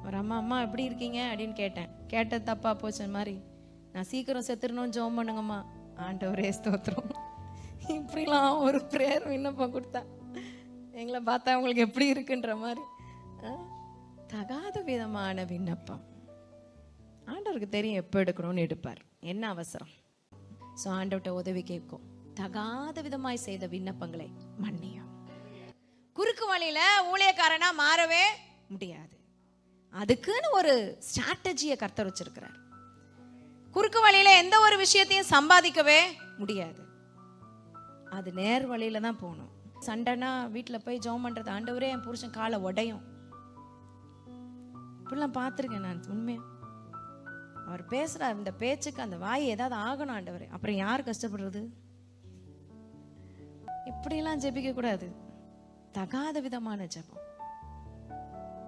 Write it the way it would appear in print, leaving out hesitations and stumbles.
ஒரு அம்மா எப்படி இருக்கீங்க அப்படின்னு கேட்டேன். கேட்டது தப்பா போச்சு மாதிரி. நான் சீக்கிரம் செத்துடணும், ஜெபம் பண்ணுங்கம்மா. ஆண்டவரே ஸ்தோத்திரம். இப்படிலாம் ஒரு பிரேயர் விண்ணப்பம் கொடுத்தா எங்களை பார்த்தா உங்களுக்கு எப்படி இருக்குன்ற மாதிரி. தகாத விதமான விண்ணப்பம். ஆண்டவருக்கு தெரியும் எப்போ எடுக்கணும்னு எடுப்பார், என்ன அவசரம். ஸோ ஆண்டவர்கிட்ட உதவி கேட்கும். தகாத விதமாய் செய்த விண்ணப்பங்களை மன்னியும். குறுக்கு வழியில ஊழியக்காரனா மாறவே முடியாது. அதுக்குன்னு ஒரு ஸ்ட்ராட்டஜியை கர்த்தர் வச்சிருக்கிறார். குறுக்கு வழியில எந்த ஒரு விஷயத்தையும் சம்பாதிக்கவே முடியாது. அது நேர் வழியில தான் போகணும். சண்டைனா வீட்டில் போய் ஜெபம் பண்றது, ஆண்டவரே என் புருஷன் காலை உடையும். இப்படிலாம் பார்த்துருக்கேன் நான். உண்மையா அவர் பேசுறார், இந்த பேச்சுக்கு அந்த வாய் ஏதாவது ஆகணும் ஆண்டவரே. அப்புறம் யார் கஷ்டப்படுறது? இப்படிலாம் ஜெபிக்க கூடாது. தகாத விதமான ஜெபம்.